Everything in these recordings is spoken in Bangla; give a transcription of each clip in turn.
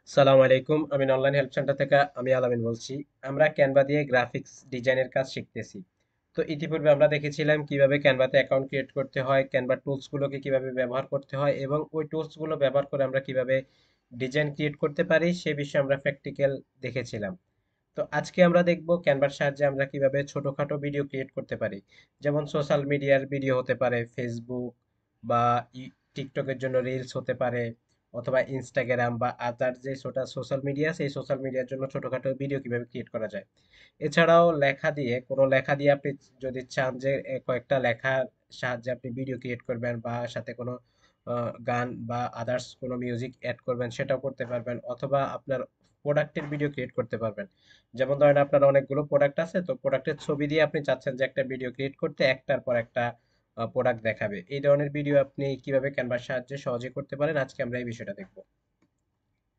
সালাম আলাইকুম। আমি অনলাইন হেল্প সেন্টার থেকে আলামিন বলছি। আমরা ক্যানভা দিয়ে গ্রাফিক্স ডিজাইনের কাজ শিখতেছি। তো ইতিপূর্বে আমরা দেখেছিলাম কিভাবে ক্যানভাতে অ্যাকাউন্ট ক্রিয়েট করতে হয়, ক্যানভা টুলস গুলোকে কিভাবে ব্যবহার করতে হয় এবং ওই টুলস গুলো ব্যবহার করে আমরা কিভাবে ডিজাইন ক্রিয়েট করতে পারি সে বিষয়ে আমরা প্র্যাকটিক্যাল দেখেছিলাম। তো আজকে আমরা দেখব ক্যানভার সাহায্যে আমরা কিভাবে ছোটখাটো ভিডিও ক্রিয়েট করতে পারি। যেমন সোশ্যাল মিডিয়ার ভিডিও হতে পারে, ফেসবুক বা টিকটকের জন্য রিলস হতে পারে, অথবা ইনস্টাগ্রাম বা আদার যে ছোট সোশ্যাল মিডিয়া আছে এই সোশ্যাল মিডিয়ার জন্য ছোটখাটো ভিডিও কিভাবে ক্রিয়েট করা যায়। এছাড়াও লেখা দিয়ে আপনি যদি চান যে কয়েকটা লেখার সাহায্যে আপনি ভিডিও ক্রিয়েট করবেন বা সাথে কোনো গান বা আদার্স কোনো মিউজিক অ্যাড করবেন সেটাও করতে পারবেন, অথবা আপনার প্রোডাক্টের ভিডিও ক্রিয়েট করতে পারবেন। যেমন ধরেন আপনার অনেকগুলো প্রোডাক্ট আছে, তো প্রোডাক্টের ছবি দিয়ে আপনি চাচ্ছেন যে একটা ভিডিও ক্রিয়েট করতে, একটার পর একটা প্রোডাক্ট দেখাবে। এই ধরনের ভিডিও আপনি কিভাবে ক্যানভার সাহায্যে সহজে করতে পারেন, আজকে আমরা এই বিষয়টা দেখব।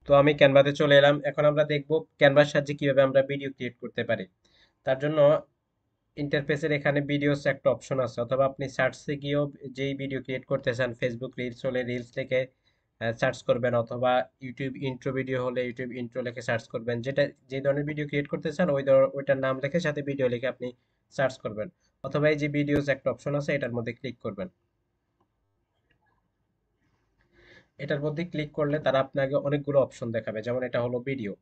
তো আমি ক্যানভাতে চলে এলাম। এখন আমরা দেখব ক্যানভার সাহায্যে কিভাবে আমরা ভিডিও ক্রিয়েট করতে পারি। তার জন্য ইন্টারফেসের এখানে ভিডিওস একটা অপশন আছে, অথবা আপনি সার্চে গিয়েও যেই ভিডিও ক্রিয়েট করতে চান, ফেসবুক রিলস হলে রিলস লিখে সার্চ করবেন, অথবা ইউটিউব ইন্ট্রো ভিডিও হলে ইউটিউব ইন্ট্রো লিখে সার্চ করবেন। যেটা যে ধরনের ভিডিও ক্রিয়েট করতে চান ওইটার নাম লিখে সাথে ভিডিও লিখে আপনি সার্চ করবেন, অথবা এই যে ভিডিওস একটা অপশন আছে এটার মধ্যে ক্লিক করবেন। এটার মধ্যে ক্লিক করলে তারা আপনাকে অনেকগুলো অপশন দেখাবে। যেমন এটা হলো ভিডিও,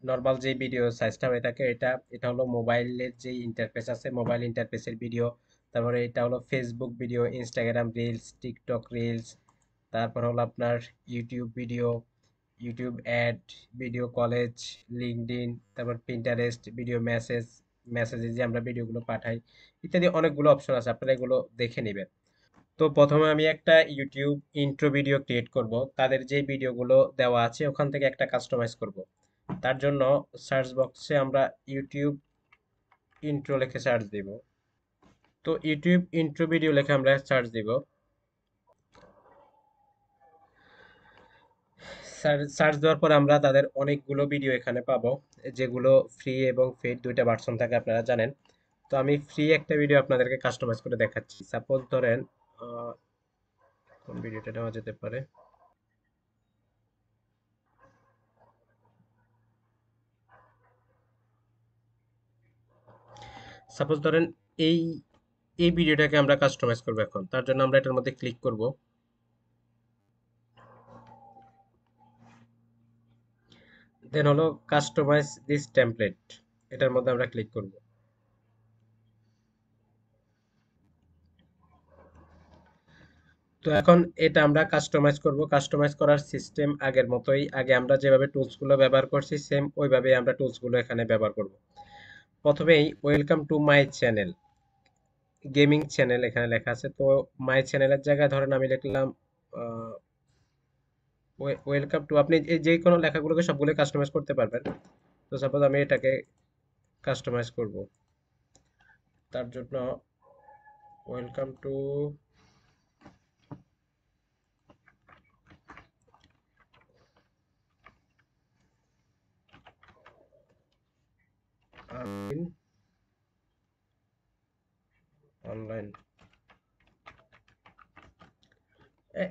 নর্মাল যে ভিডিও সাইজটা হয়ে থাকে এটা এটা হলো মোবাইলের যে ইন্টারফেস আছে মোবাইল ইন্টারফেসের ভিডিও। তারপরে এটা হলো Facebook video, Instagram reels, TikTok reels. তারপর হলো আপনার YouTube video, YouTube add video, college, LinkedIn, তারপর পিন্টারেস্ট ভিডিও, মেসেজে যে আমরা ভিডিওগুলো পাঠাই, ইত্যাদি অনেকগুলো অপশন আছে, আপনারা এগুলো দেখে নেবেন। তো প্রথমে আমি একটা ইউটিউব ইন্ট্রো ভিডিও ক্রিয়েট করব। তাদের যে ভিডিওগুলো দেওয়া আছে ওখান থেকে একটা কাস্টমাইজ করব। তার জন্য সার্চ বক্সে আমরা ইউটিউব ইন্ট্রো লিখে সার্চ দিব। তো ইউটিউব ইন্ট্রো ভিডিও লিখে আমরা সার্চ দিব। সার্চ দেওয়ার পর আমরা তাদের অনেকগুলো ভিডিও এখানে পাবো, যেগুলো ফ্রি এবং পেইড দুইটা ভার্সন থাকে আপনারা জানেন। তো আমি ফ্রি একটা ভিডিও আপনাদেরকে কাস্টমাইজ করে দেখাচ্ছি। সাপোজ ধরেন আহ, কোন ভিডিওটা নেওয়া যেতে পারে। সাপোজ ধরেন এই এই ভিডিওটাকে আমরা কাস্টমাইজ করবো। এখন তার জন্য আমরা এটার মধ্যে ক্লিক করব। দেন হলো কাস্টমাইজ দিস টেমপ্লেট, এটার মধ্যে আমরা ক্লিক করব। তো এখন এটা আমরা কাস্টমাইজ করব। কাস্টমাইজ করার সিস্টেম আগের মতোই, আগে আমরা যেভাবে টুলস গুলো ব্যবহার করছি সেম ওইভাবে আমরা টুলস গুলো এখানে ব্যবহার করব। প্রথমেই welcome to my channel, gaming channel এখানে লেখা আছে। তো মাই চ্যানেলের জায়গায় ধরেন আমি লিখলাম ওয়েলকাম টু। আপনি এই যে কোনো লেখাগুলোকে সবগুলো কাস্টমাইজ করতে পারবেন। তো সাপোজ আমি এটাকে কাস্টমাইজ করব। তার জন্য ওয়েলকাম টু আমিন অনলাইন,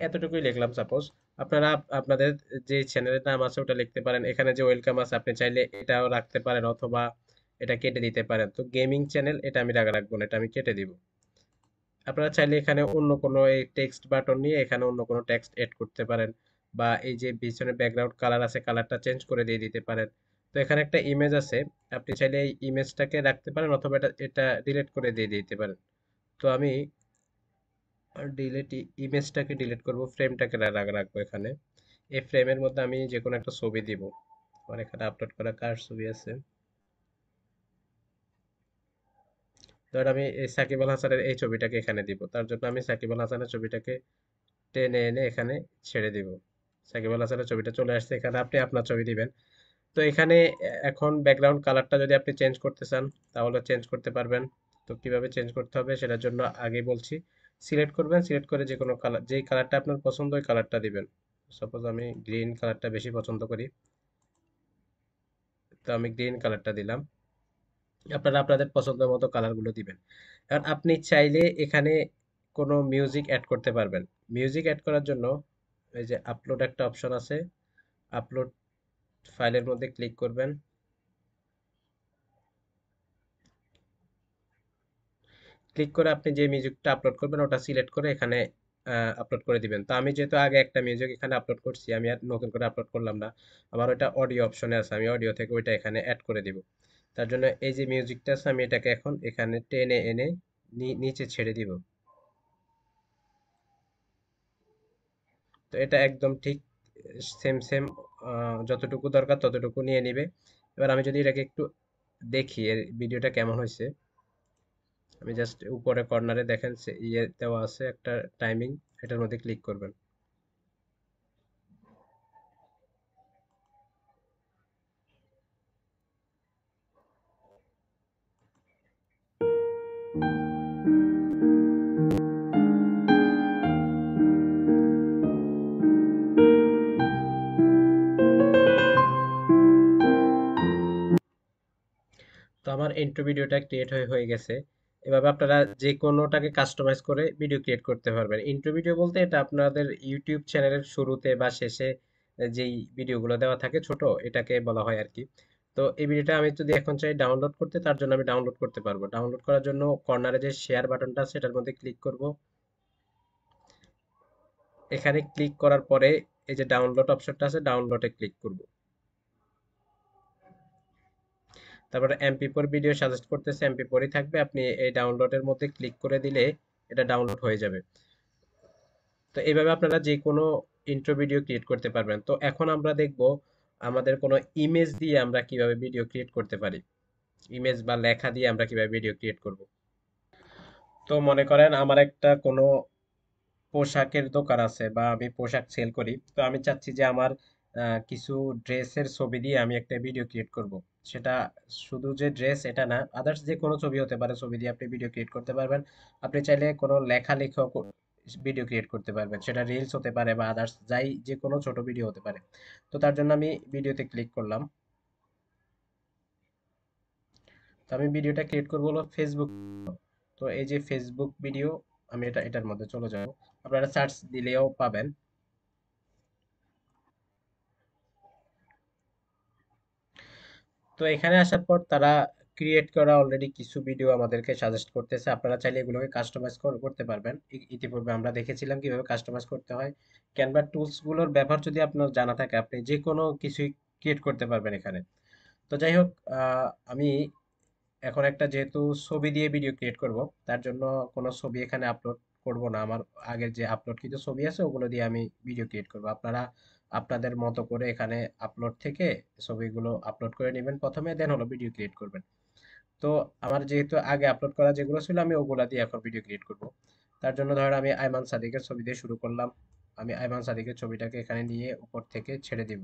এতটুকুই লিখলাম সাপোজ। আপনারা আপনাদের যে চ্যানেলের নাম আছে ওটা লিখতে পারেন। এখানে যে ওয়েলকাম আছে আপনি চাইলে এটাও রাখতে পারেন, অথবা এটা কেটে দিতে পারেন। তো গেমিং চ্যানেল এটা আমি রাখবো না, এটা আমি কেটে দিব। আপনারা চাইলে এখানে অন্য কোনো এই টেক্সট বাটন নিয়ে এখানে অন্য কোনো টেক্সট এড করতে পারেন, বা এই যে পিছনে ব্যাকগ্রাউন্ড কালার আছে কালারটা চেঞ্জ করে দিয়ে দিতে পারেন। তো এখানে একটা ইমেজ আছে, আপনি চাইলে এই ইমেজটাকে রাখতে পারেন, অথবা এটা এটা ডিলিট করে দিয়ে দিতে পারেন। তো আমি ডিলিট ইমেজটাকে ডিলিট করব, ফ্রেমটাকে রাখবো এখানে। এই ফ্রেমের মধ্যে আমি যে কোনো একটা ছবি দিব। আমার এখানে আপলোড করা কার ছবি আছে, ধর আমি এই সাকিব আল হাসানের এই ছবিটাকে এখানে দিব। তার জন্য আমি সাকিব আল হাসানের ছবিটাকে টেনে এনে এখানে ছেড়ে দিব। সাকিব আল হাসানের ছবিটা চলে আসছে, এখানে আপনি আপনার ছবি দিবেন। তো এখানে এখন ব্যাকগ্রাউন্ড কালারটা যদি আপনি চেঞ্জ করতে চান তাহলে চেঞ্জ করতে পারবেন। তো কিভাবে চেঞ্জ করতে হবে সেটার জন্য আগে বলছি। সিলেক্ট করবেন, সিলেক্ট করে যে কোনো কালার, যেই কালারটা আপনার পছন্দ ওই কালারটা দিবেন। সাপোজ আমি গ্রিন কালারটা বেশি পছন্দ করি, তো আমি গ্রিন কালারটা দিলাম। আপনারা আপনাদের পছন্দ মতো কালারগুলো দিবেন। কারণ আপনি চাইলে এখানে কোনো মিউজিক অ্যাড করতে পারবেন। মিউজিক অ্যাড করার জন্য এই যে আপলোড একটা অপশন আছে, আপলোড ফাইলের মধ্যে ক্লিক করবেন। ক্লিক করে আপনি যে মিউজিকটা আপলোড করবেন ওটা সিলেক্ট করে এখানে আপলোড করে দিবেন। তো আমি যেহেতু আগে একটা মিউজিক এখানে আপলোড করছি, আমি আর নতুন করে আপলোড করলাম না। আমার ওইটা অডিও অপশনে আছে, আমি অডিও থেকে ওইটা এখানে অ্যাড করে দিব। তার জন্য এই যে মিউজিকটা আছে আমি এটাকে এখন এখানে টেনে এনে নিচে ছেড়ে দিব। তো এটা একদম ঠিক সেম সেম, যতটুকু দরকার ততটুকু নিয়ে নিবে। এবার আমি যদি এটাকে একটু দেখি এর ভিডিওটা কেমন হয়েছে, আমি জাস্ট উপরে কর্নারে দেখেন ইয়ে দেওয়া আছে একটা টাইমিং, এটার মধ্যে ক্লিক করবেন। তো আমার ইন্ট্রো ভিডিওটা ক্রিয়েট হয়ে গেছে। এভাবে আপনারা যে কোনোটাকে কাস্টমাইজ করে ভিডিও ক্রিয়েট করতে পারবেন। ইন্ট্রো ভিডিও বলতে এটা আপনাদের ইউটিউব চ্যানেলের শুরুতে বা শেষে যেই ভিডিওগুলো দেওয়া থাকে ছোট, এটাকে বলা হয় আর কি। তো এই ভিডিওটা আমি যদি এখন চাই ডাউনলোড করতে, তার জন্য আমি ডাউনলোড করতে পারবো। ডাউনলোড করার জন্য কর্নারে যে শেয়ার বাটনটা আছে এটার মধ্যে ক্লিক করব। এখানে ক্লিক করার পরে এই যে ডাউনলোড অপশনটা আছে, ডাউনলোডে ক্লিক করব। তারপরে MP4 ভিডিও সাজেস্ট করতেছে, MP4ই থাকবে। আপনি এই ডাউনলোডের মধ্যে ক্লিক করে দিলে এটা ডাউনলোড হয়ে যাবে। তো এইভাবে আপনারা যে কোনো ইন্ট্রো ভিডিও ক্রিয়েট করতে পারবেন। তো এখন আমরা দেখব আমাদের কোনো ইমেজ দিয়ে আমরা কিভাবে ভিডিও ক্রিয়েট করতে পারি। ইমেজ বা লেখা দিয়ে আমরা কিভাবে ভিডিও ক্রিয়েট করব। তো মনে করেন আমার একটা কোনো পোশাকের দোকান আছে বা আমি পোশাক সেল করি। তো আমি চাচ্ছি যে আমার কিছু ড্রেসের ছবি দিয়ে আমি একটা ভিডিও ক্রিয়েট করব। সেটা শুধু যে ড্রেস এটা না, আদার্স যে কোনো ছবি হতে পারে, ছবি দিয়ে আপনি ভিডিও ক্রিয়েট করতে পারবেন। আপনি চাইলে কোনো লেখালেখিও ভিডিও ক্রিয়েট করতে পারবেন, সেটা রিলস হতে পারে বা আদার্স যাই যে কোনো ছোট ভিডিও হতে পারে। তো তার জন্য আমি ভিডিওতে ক্লিক করলাম। তো আমি ভিডিওটা ক্রিয়েট করবো হলো ফেসবুক। তো এই যে ফেসবুক ভিডিও, আমি এটার মধ্যে চলে যাব। আপনারা সার্চ দিলেও পাবেন। তো এখানে আসার পর তারা ক্রিয়েট করা অলরেডি কিছু ভিডিও আমাদেরকে সাজেস্ট করতেছে। আপনারা চাইলে এগুলোকে কাস্টমাইজ করতে পারবেন। ইতিপূর্বে আমরা দেখেছিলাম কিভাবে কাস্টমাইজ করতে হয়। ক্যানভা টুলস গুলোর ব্যবহার যদি আপনার জানা থাকে, আপনি যে কোনো কিছুই ক্রিয়েট করতে পারবেন এখানে। তো যাই হোক, আমি এখন একটা যেহেতু ছবি দিয়ে ভিডিও ক্রিয়েট করব, তার জন্য কোনো ছবি এখানে আপলোড করব না। আমার আগের যে আপলোড কিছু ছবি আছে ওগুলো দিয়ে আমি ভিডিও ক্রিয়েট করব। আপনারা আপনাদের মতো করে এখানে আপলোড থেকে ছবিগুলো আপলোড করে নেবেন প্রথমে, দেন হলো ভিডিও ক্রিয়েট করবেন। তো আমার যেহেতু আগে আপলোড করা যেগুলো ছিল আমি ওগুলা দিয়ে এখন ভিডিও ক্রিয়েট করব। তার জন্য ধরেন আমি আইমান সাদিকের ছবি দিয়ে শুরু করলাম। আমি আইমান সাদিকের ছবিটাকে এখানে নিয়ে উপর থেকে ছেড়ে দিব।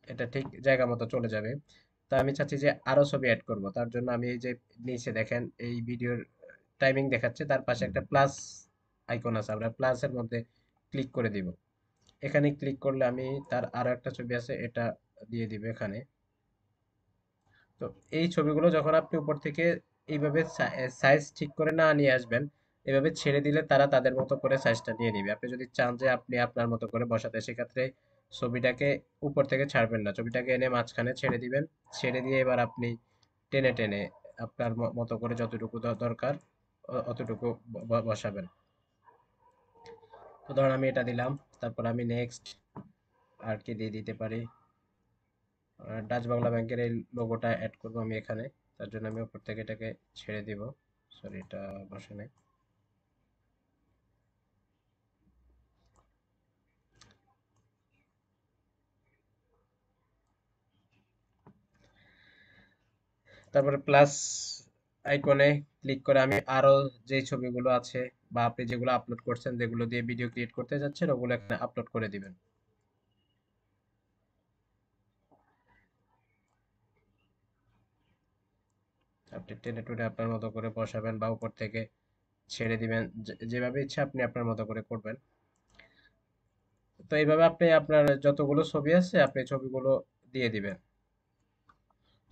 এটা ঠিক জায়গা মতো চলে যাবে। তা আমি চাচ্ছি যে আরো ছবি অ্যাড করব। তার জন্য আমি এই যে নিচে দেখেন এই ভিডিওর টাইমিং দেখাচ্ছে, তার পাশে একটা প্লাস আইকন আছে, আমরা প্লাসের মধ্যে ক্লিক করে দিব। এখানে ক্লিক করলে আমি তার আরো একটা ছবি আছে এটা দিয়ে দিব এখানে। তো এই ছবিগুলো যখন আপনি উপর থেকে এইভাবে সাইজ ঠিক করে না নিয়ে আসবেন, এভাবে ছেড়ে দিলে তারা তাদের মতো করে সাইজটা নিয়ে নিবে। আপনি যদি চান যে আপনি আপনার মতো করে বসাতে, সেক্ষেত্রে ছবিটাকে উপর থেকে ছাড়বেন না, ছবিটাকে এনে মাঝখানে ছেড়ে দিবেন। ছেড়ে দিয়ে এবার আপনি টেনে টেনে আপনার মতো করে যতটুকু দরকার অতটুকু বসাবেন। তো ধরুন আমি এটা দিলাম, তারপর আমি নেক্সট আর কি দিয়ে দিতে পারি। ডাচ বাংলা ব্যাংকের এই লোগোটা অ্যাড করব আমি এখানে। তার জন্য আমি উপর থেকে এটাকে ছেড়ে দিব। সরি, এটা বসে নাই। তারপরে প্লাস আইকনে ক্লিক করে আমি আরো যে ছবিগুলো আছে বা আপনি যেগুলো আপলোড করছেন, যেগুলো দিয়ে ভিডিও ক্রিয়েট করতে যাচ্ছেন, ওগুলো এখানে আপলোড করে দিবেন। আপনি টেনে টুনে আপনার মতো করে বসাবেন বা উপর থেকে ছেড়ে দিবেন, যেভাবে ইচ্ছা আপনি আপনার মতো করে করবেন। তো এইভাবে আপনি আপনার যতগুলো ছবি আছে আপনি ছবিগুলো দিয়ে দিবেন।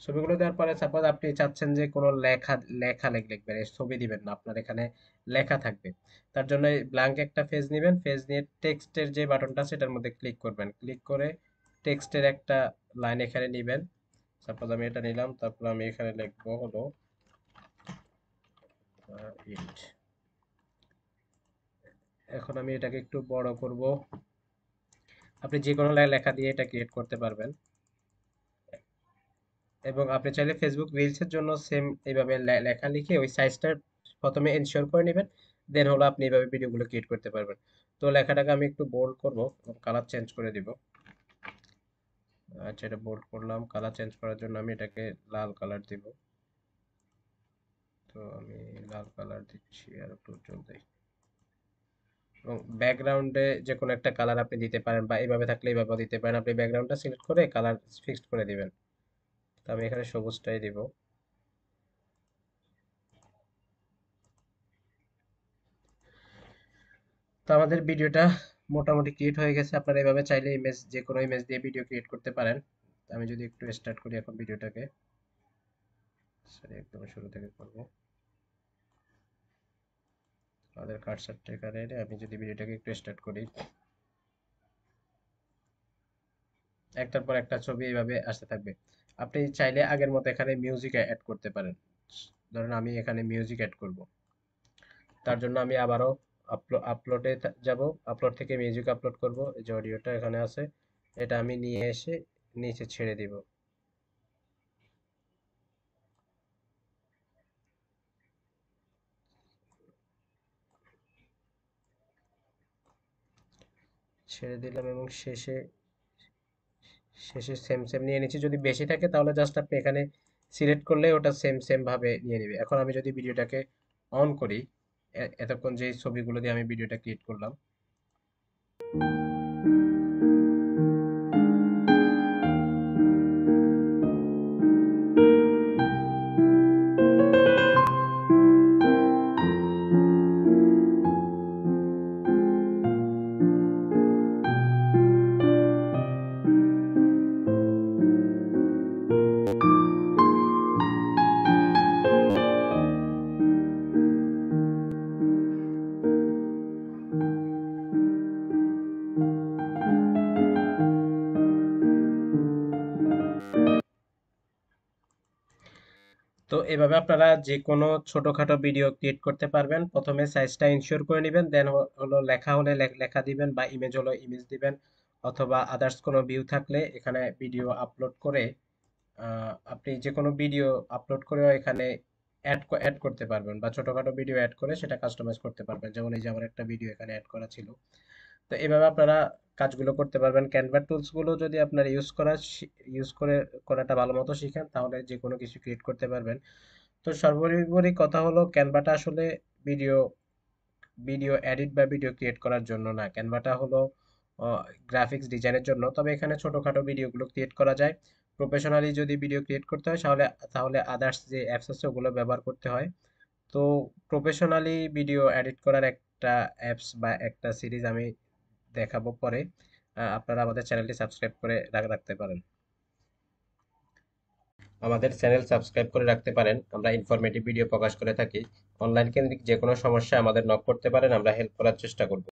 ছবিগুলো দেওয়ার পরে সাপোজ আপনি চাচ্ছেন যে কোনো লেখা লেখা লিখবেন, এই ছবি দিবেন না, আপনার এখানে লেখা থাকবে। তার জন্য ব্ল্যাঙ্ক একটা পেজ নেবেন, পেজ নিয়ে টেক্সটের যে বাটনটা আছে সেটার মধ্যে ক্লিক করবেন। ক্লিক করে টেক্সটের একটা লাইন এখানে নেবেন। সাপোজ আমি এটা নিলাম, তারপর আমি এখানে লিখবো হলো ইট। এখন আমি এটাকে একটু বড় করব। আপনি যে কোনো লেখা দিয়ে এটা ক্রিয়েট করতে পারবেন, এবং আপনি চাইলে ফেসবুক রিলসের জন্য সেম এইভাবে লেখা লিখে ওই সাইজটা প্রথমে এনশিওর করে নেবেন, দেন হলো আপনি এইভাবে ভিডিওগুলো ক্রিয়েট করতে পারবেন। তো লেখাটাকে আমি একটু বোল্ড করব, কালার চেঞ্জ করে দিব। আচ্ছা, এটা বোল্ড করলাম। কালার চেঞ্জ করার জন্য আমি এটাকে লাল কালার দিব। তো আমি লাল কালার দিচ্ছি, আর একটু উজ্জ্বল দিই। এবং ব্যাকগ্রাউন্ডে যে কোনো একটা কালার আপনি দিতে পারেন, বা এইভাবে থাকলে এইভাবে দিতে পারেন। আপনি ব্যাকগ্রাউন্ডটা সিলেক্ট করে কালার ফিক্সড করে দিবেন। তো আমি এখানে সবুজটাই দিব। তো আমাদের ভিডিওটা মোটামুটি ক্রিয়েট হয়ে গেছে। আপনারা এভাবে চাইলে ইমেজ, যে কোনো ইমেজ দিয়ে ভিডিও ক্রিয়েট করতে পারেন। আমি যদি একটু স্টার্ট করি এখন ভিডিওটাকে, সরি একদম শুরু থেকে করব। আমাদের কার্সারটা এখানে এনে আমি যদি ভিডিওটাকে একটু স্টার্ট করি, একটার পর একটা ছবি এইভাবে আসতে থাকবে। আপনি চাইলে আগের মতো এখানে মিউজিক অ্যাড করতে পারেন। ধরেন আমি এখানে মিউজিক অ্যাড করব। তার জন্য আমি আবারও আপলোডে যাব। আপলোড থেকে মিউজিক আপলোড করব। এই যে অডিওটা এখানে আছে, এটা আমি নিয়ে এসে নিচে ছেড়ে দিব। ছেড়ে দিলাম এবং শেষে শেষে সেম সেম নিয়ে নিচ্ছি। যদি বেশি থাকে তাহলে জাস্ট আপনি এখানে সিলেক্ট করলে ওটা সেম সেম ভাবে নিয়ে নেবে। এখন আমি যদি ভিডিওটাকে অন করি, এতক্ষণ যে ছবিগুলো দিয়ে আমি ভিডিওটা ক্রিয়েট করলাম, তো এভাবে আপনারা যে কোনো ছোটখাটো ভিডিও ক্রিয়েট করতে পারবেন। প্রথমে সাইজটা ইনশিওর করে নেবেন, দেন হলো লেখা হলে লেখা দিবেন, বা ইমেজ হলো ইমেজ দিবেন, অথবা আদার্স কোনো ভিউ থাকলে এখানে ভিডিও আপলোড করে আপনি যে কোনো ভিডিও আপলোড করেও এখানে অ্যাড করতে পারবেন, বা ছোটখাটো ভিডিও অ্যাড করে সেটা কাস্টমাইজ করতে পারবেন। যেমন এই যে আমার একটা ভিডিও এখানে অ্যাড করা ছিল। তো এভাবে আপনারা কাজগুলো করতে পারবেন। ক্যানভা টুলস গুলো যদি আপনারা ইউজ করে করাটা ভালো মতো শিখেন, তাহলে যে কোনো কিছু ক্রিয়েট করতে পারবেন। তো সর্বোপরি কথা হলো, ক্যানভাটা আসলে ভিডিও ভিডিও এডিট বা ভিডিও ক্রিয়েট করার জন্য না। ক্যানভাটা হলো গ্রাফিক্স ডিজাইনের জন্য। তবে এখানে ছোটখাটো ভিডিওগুলো ক্রিয়েট করা যায়। প্রফেশনালি যদি ভিডিও ক্রিয়েট করতে হয়, তাহলে তাহলে আদার্স যে অ্যাপস আছে ওগুলো ব্যবহার করতে হয়। তো প্রফেশনালি ভিডিও এডিট করার একটা অ্যাপস বা একটা সিরিজ আমি দেখাবো পরে। আপনারা আমাদের চ্যানেলটি সাবস্ক্রাইব করে রাখতে পারেন। আমাদের চ্যানেল সাবস্ক্রাইব করে রাখতে পারেন। আমরা ইনফরমেটিভ ভিডিও প্রকাশ করে থাকি। অনলাইন কেন্দ্রিক যে কোনো সমস্যা আমাদের নক করতে পারেন, আমরা হেল্প করার চেষ্টা করব।